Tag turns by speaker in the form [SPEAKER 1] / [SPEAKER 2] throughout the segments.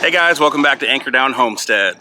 [SPEAKER 1] Hey guys, welcome back to Anchor Down Homestead.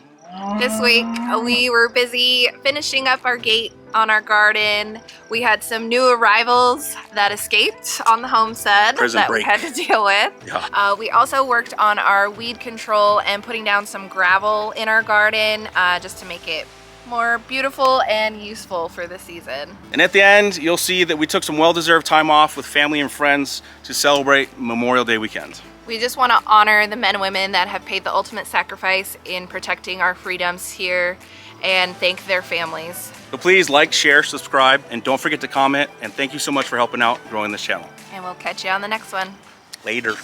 [SPEAKER 2] This week we were busy finishing up our gate on our garden. We had some new arrivals that escaped on the homestead
[SPEAKER 1] Prison
[SPEAKER 2] that
[SPEAKER 1] break.
[SPEAKER 2] we had to deal with.
[SPEAKER 1] Yeah.
[SPEAKER 2] We also worked on our weed control and putting down some gravel in our garden just to make it more beautiful and useful for the season.
[SPEAKER 1] And at the end, you'll see that we took some well-deserved time off with family and friends to celebrate Memorial Day weekend.
[SPEAKER 2] We just want to honor the men and women that have paid the ultimate sacrifice in protecting our freedoms here and thank their families.
[SPEAKER 1] So please like, share, subscribe, and don't forget to comment. And thank you so much for helping out growing this channel.
[SPEAKER 2] And we'll catch you on the next one.
[SPEAKER 1] Later.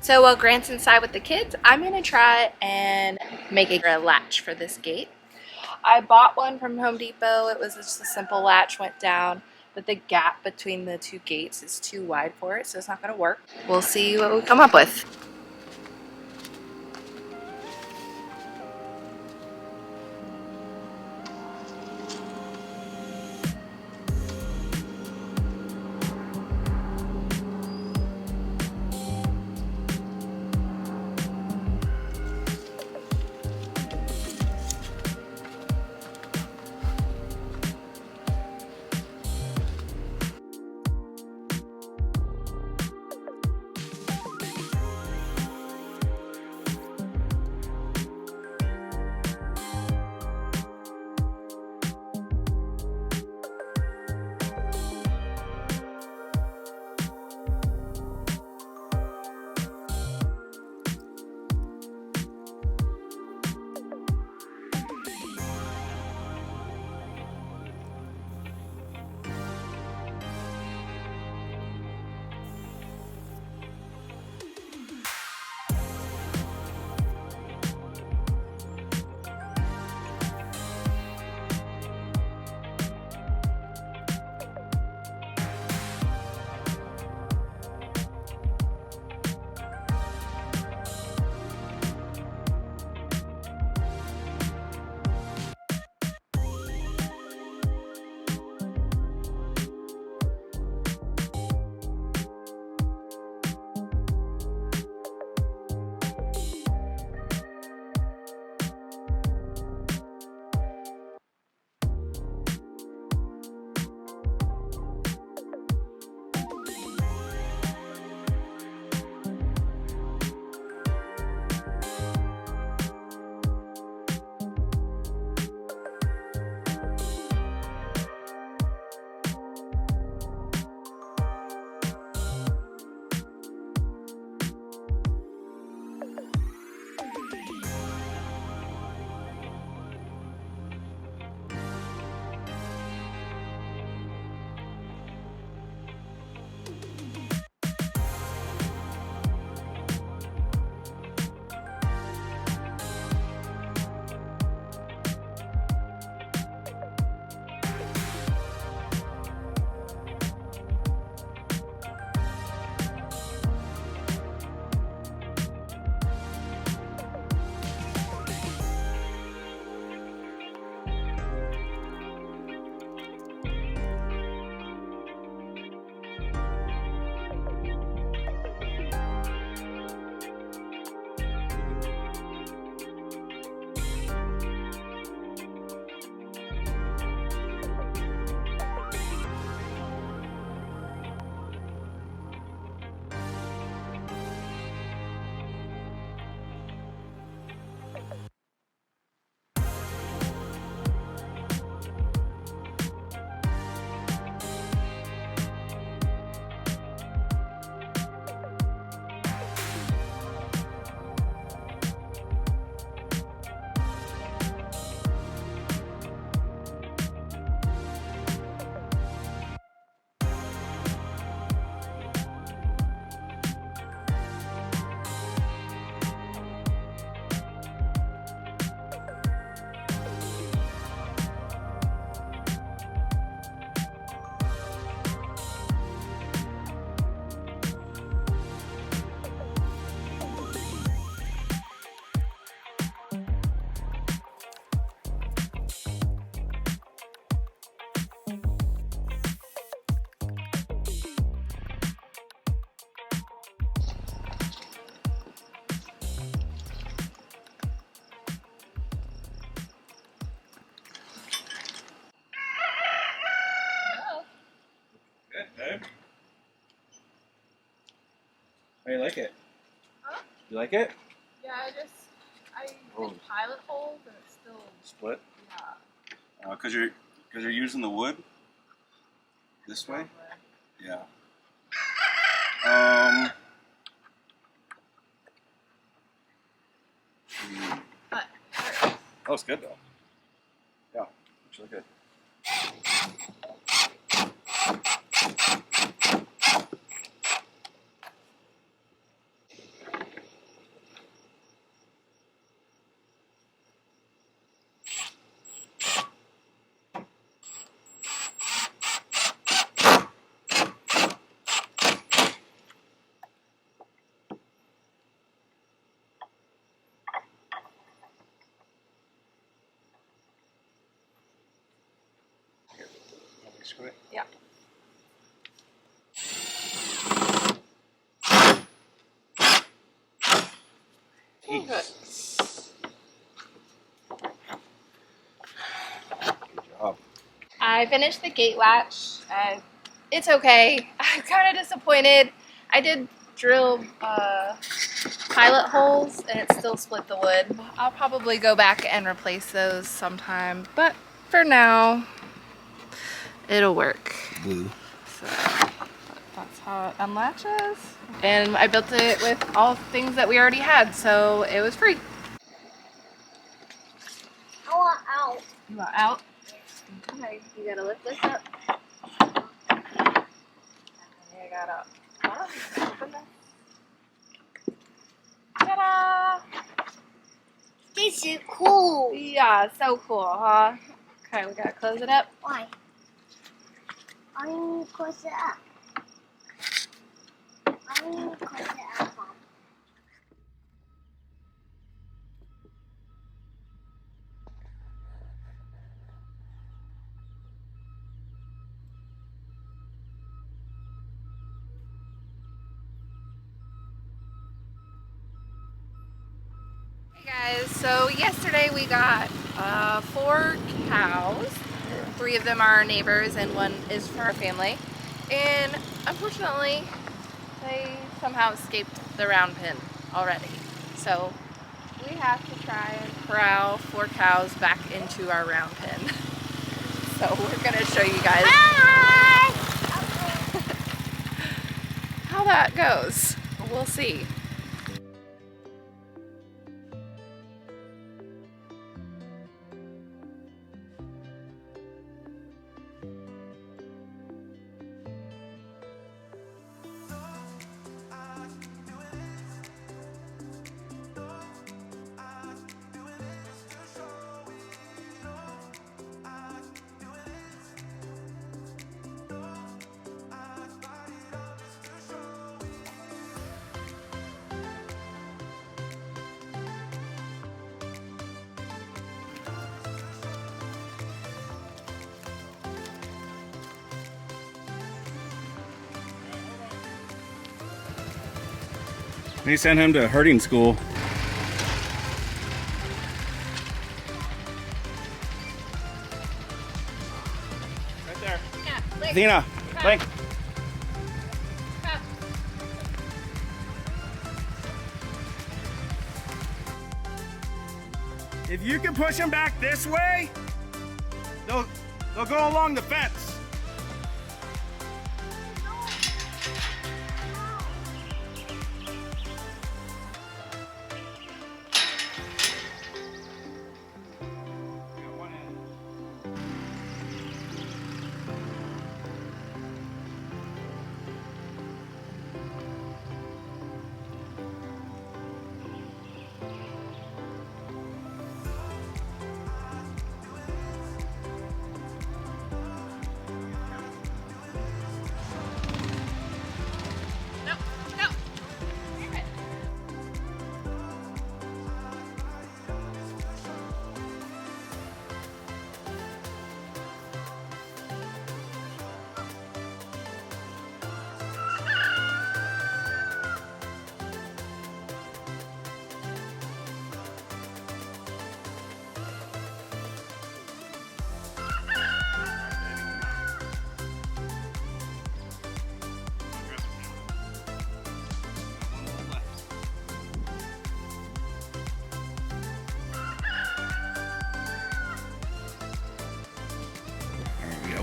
[SPEAKER 2] So while Grant's inside with the kids, I'm gonna try and make a latch for this gate. I bought one from Home Depot. It was just a simple latch, went down, but the gap between the two gates is too wide for it, so it's not gonna work. We'll see what we come up with.
[SPEAKER 1] How you like it?
[SPEAKER 2] Huh?
[SPEAKER 1] You like it?
[SPEAKER 2] Yeah, I did pilot holes and it's still
[SPEAKER 1] split.
[SPEAKER 2] Yeah.
[SPEAKER 1] Because you're using the wood this way. Yeah.
[SPEAKER 2] But
[SPEAKER 1] Oh, it's good though. Yeah, it's really good.
[SPEAKER 2] yeah. Oh, good.
[SPEAKER 1] Good job.
[SPEAKER 2] I finished the gate latch. It's okay. I'm kind of disappointed. I did drill pilot holes and it still split the wood. I'll probably go back and replace those sometime, but for now, it'll work.
[SPEAKER 1] Blue.
[SPEAKER 2] So that's how it unlatches. And I built it with all things that we already had, so it was free.
[SPEAKER 3] I want out.
[SPEAKER 2] You want out? Okay, you gotta lift this up. You gotta open this. Ta-da!
[SPEAKER 3] This is cool.
[SPEAKER 2] Yeah, so cool, huh? Okay, we gotta close it up.
[SPEAKER 3] Why? I need to close it up. I need to close it up, Mom.
[SPEAKER 2] Hey guys, so yesterday we got 4 cows. 3 of them are our neighbors and 1 is for our family. And unfortunately, they somehow escaped the round pen already. So we have to try and corral 4 cows back into our round pen. So we're gonna show you guys how that goes. We'll see.
[SPEAKER 1] They sent him to herding school. Right there.
[SPEAKER 2] Yeah, Blake.
[SPEAKER 1] Athena, Blake. If you can push them back this way, they'll go along the fence.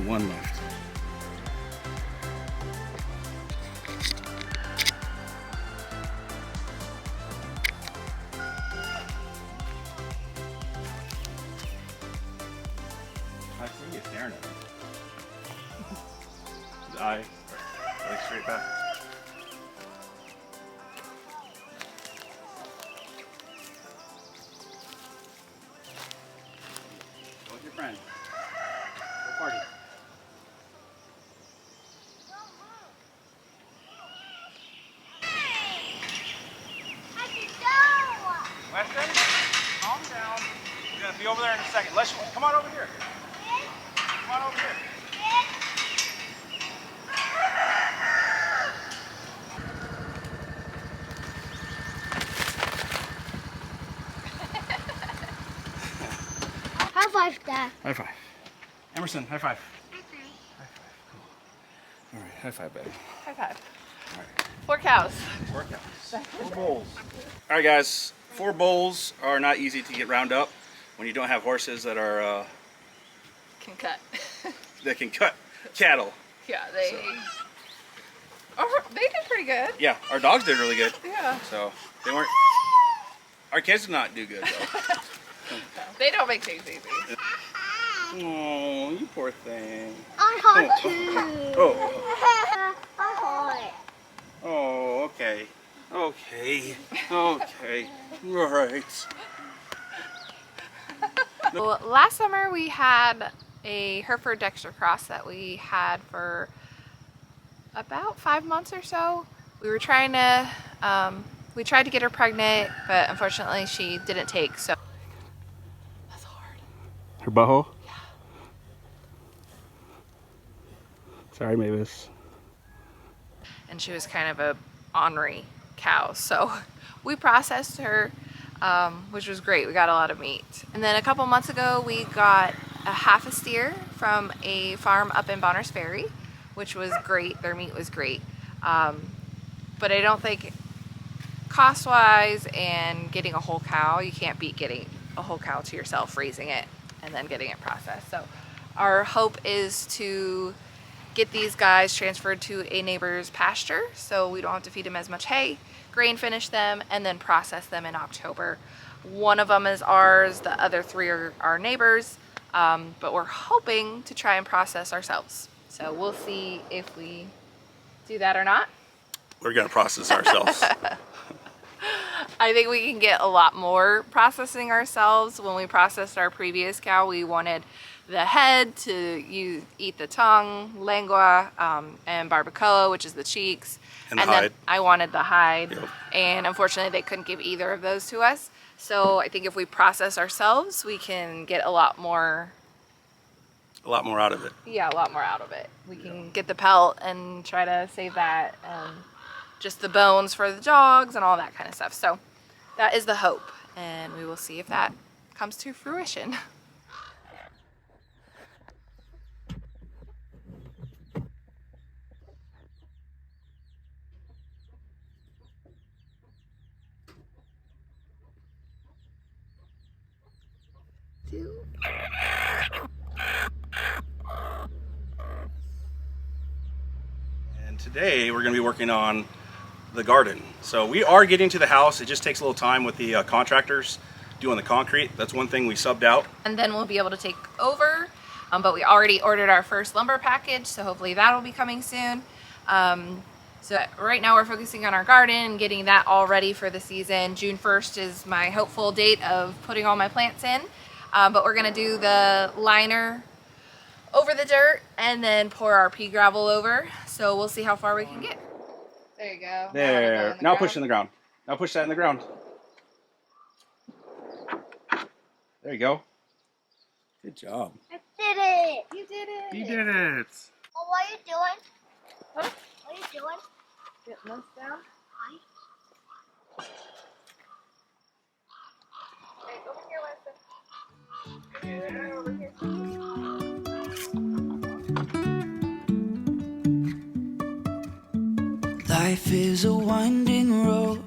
[SPEAKER 1] one left. I see you staring at me. His eye, like straight back. Go with your friend. Go party. Weston, calm down. We're gonna be over there in a second. Let's come on over here. Come on over here.
[SPEAKER 3] High five, Dad.
[SPEAKER 1] High five. Emerson, high five.
[SPEAKER 3] High five.
[SPEAKER 1] High five. Cool. All right, high five, baby.
[SPEAKER 2] High five.
[SPEAKER 1] All right.
[SPEAKER 2] 4 cows.
[SPEAKER 1] 4 cows. 4 bowls. All right, guys. 4 bowls are not easy to get round up when you don't have horses that are
[SPEAKER 2] Can cut.
[SPEAKER 1] that can cut cattle.
[SPEAKER 2] Yeah, they. Oh, they did pretty good.
[SPEAKER 1] Yeah, our dogs did really good.
[SPEAKER 2] Yeah.
[SPEAKER 1] So they weren't. Our kids did not do good though.
[SPEAKER 2] They don't make things easy.
[SPEAKER 1] Oh, you poor thing.
[SPEAKER 3] I'm hot too.
[SPEAKER 1] Oh.
[SPEAKER 3] I'm hot.
[SPEAKER 1] Oh, okay. Okay. Okay. All right.
[SPEAKER 2] Well, last summer we had a Hereford Dexter cross that we had for about 5 months or so. We were trying to, we tried to get her pregnant, but unfortunately she didn't take, so. That's hard.
[SPEAKER 1] Her butthole? Yeah. Sorry, Mavis.
[SPEAKER 2] And she was kind of a ornery cow, so we processed her, which was great. We got a lot of meat. And then a couple months ago we got a half a steer from a farm up in Bonners Ferry, which was great. Their meat was great, but I don't think cost-wise and getting a whole cow, you can't beat getting a whole cow to yourself, raising it and then getting it processed. So our hope is to get these guys transferred to a neighbor's pasture so we don't have to feed them as much hay, grain finish them, and then process them in October. One of them is ours, the other 3 are our neighbors, but we're hoping to try and process ourselves. So we'll see if we do that or not.
[SPEAKER 1] We're gonna process ourselves.
[SPEAKER 2] I think we can get a lot more processing ourselves. When we processed our previous cow, we wanted the head to eat the tongue, lengua, and barbacoa, which is the cheeks.
[SPEAKER 1] And the
[SPEAKER 2] then
[SPEAKER 1] hide.
[SPEAKER 2] I wanted the hide.
[SPEAKER 1] Yep.
[SPEAKER 2] And unfortunately they couldn't give either of those to us. So I think if we process ourselves, we can get a lot more
[SPEAKER 1] out of it.
[SPEAKER 2] Yeah, a lot more out of it. We can get the pelt and try to save that, and just the bones for the dogs and all that kind of stuff. So that is the hope, and we will see if that comes to fruition.
[SPEAKER 1] And today we're going to be working on the garden. So we are getting to the house. It just takes a little time with the contractors doing the concrete. That's one thing we subbed out.
[SPEAKER 2] And then we'll be able to take over, but we already ordered our first lumber package, so hopefully that will be coming soon. So right now we're focusing on our garden and getting that all ready for the season. June 1st is my hopeful date of putting all my plants in, but we're gonna do the liner over the dirt and then pour our pea gravel over. So we'll see how far we can get. There you go.
[SPEAKER 1] There. Now push in the ground. Now push that in the ground. There you go. Good job.
[SPEAKER 3] I did it.
[SPEAKER 2] You did it.
[SPEAKER 1] You did it.
[SPEAKER 3] Oh, what are you doing?
[SPEAKER 2] Huh?
[SPEAKER 3] What are you doing?
[SPEAKER 2] Getting this down. Hey, over here, Winston. Yeah, over here.
[SPEAKER 4] Life is a winding road,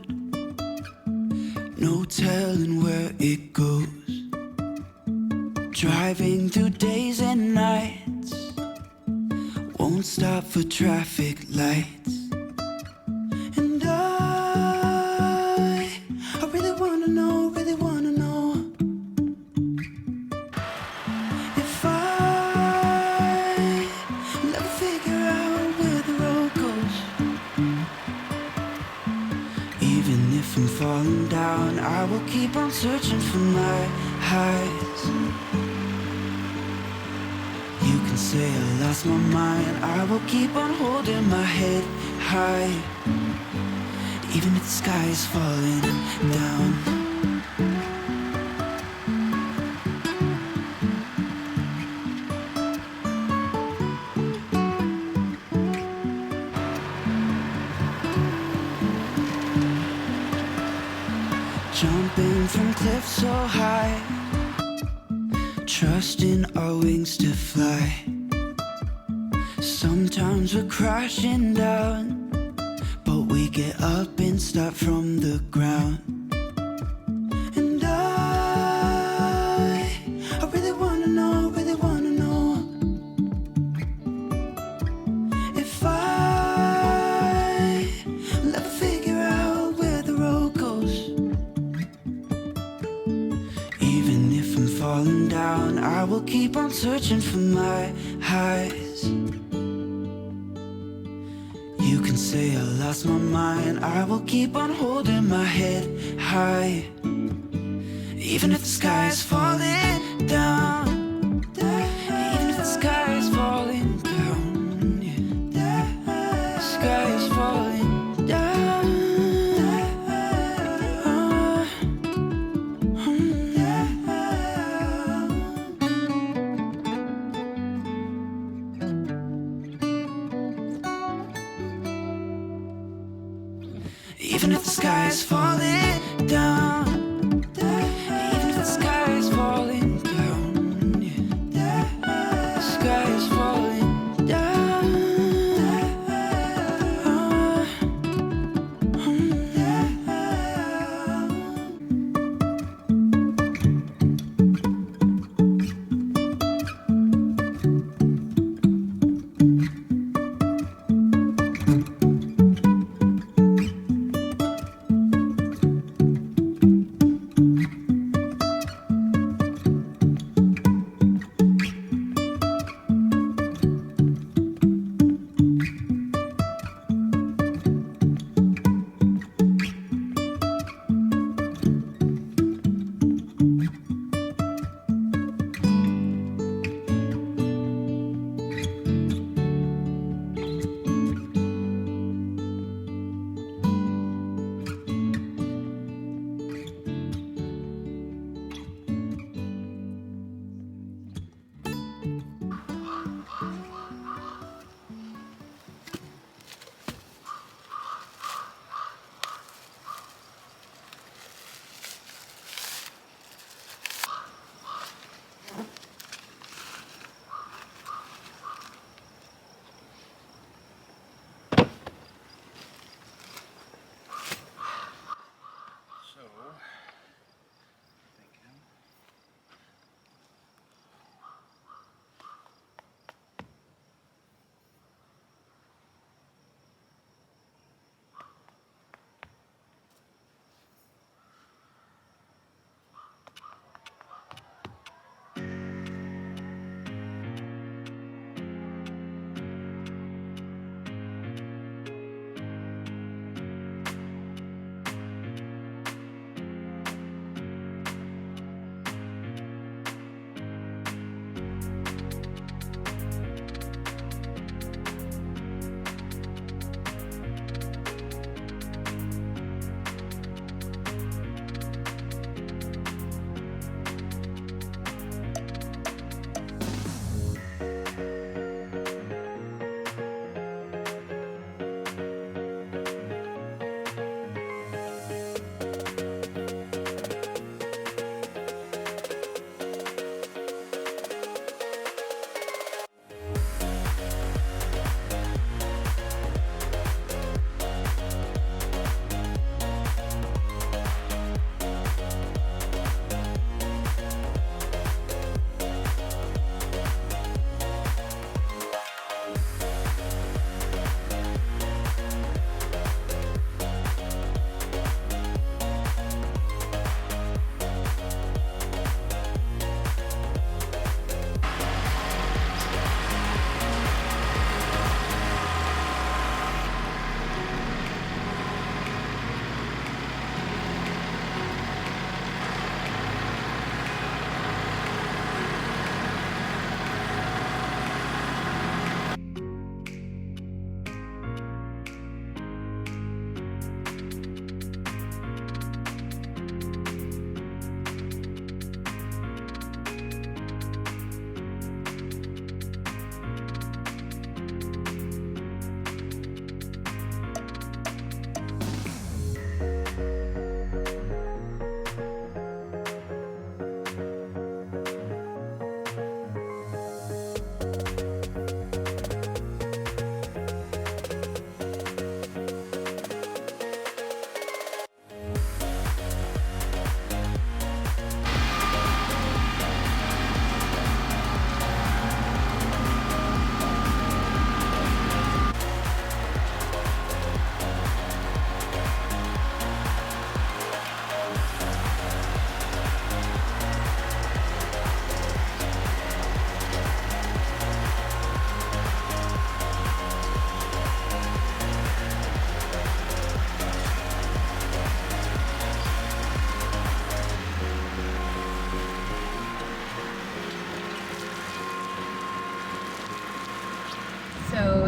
[SPEAKER 4] no telling where it goes. Driving through days and nights, stop for traffic lights. And I really wanna know, if I never figure out where the road goes. Even if I'm falling down, I will keep on searching for my highs. You can say I lost my mind, I will keep on holding my head high. Even if the sky is falling down. Jumping from cliffs so high, trusting our wings to fly. Sometimes we're crashing down, but we get up and start from the ground. And I really wanna know, if I will ever figure out where the road goes. Even if I'm falling down, I will keep on searching for my highs. You can say I lost my mind, I will keep on holding my head high. Even if the sky is falling down, even if the sky is falling down, yeah. The sky is falling down. Even if the sky is falling down, even if the sky is falling down, yeah. The sky is falling down.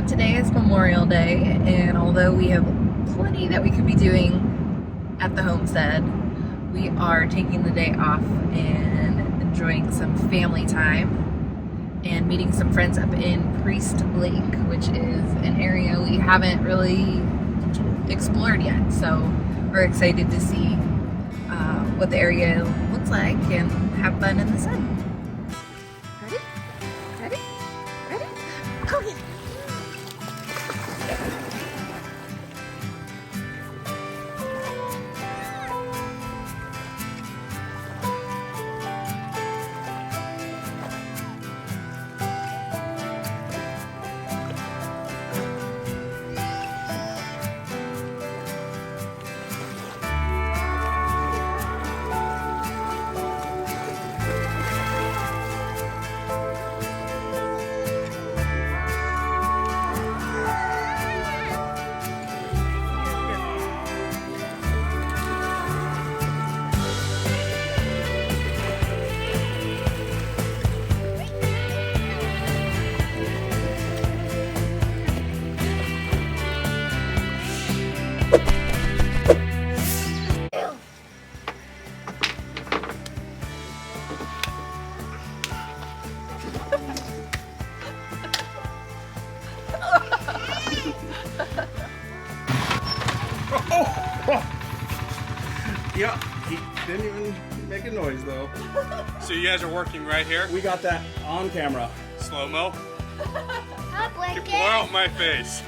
[SPEAKER 2] today is Memorial Day, and although we have plenty that we could be doing at the homestead, we are taking the day off and enjoying some family time and meeting some friends up in Priest Lake, which is an area we haven't really explored yet. So we're excited to see what the area looks like and have fun in the sun. Ready? Ready? Ready? Go get it.
[SPEAKER 1] Yeah, he didn't even make a noise though.
[SPEAKER 5] So you guys are working right here?
[SPEAKER 1] We got that on camera.
[SPEAKER 5] Slow-mo?
[SPEAKER 3] Hot
[SPEAKER 5] Get
[SPEAKER 3] blanket.
[SPEAKER 5] blow out my face.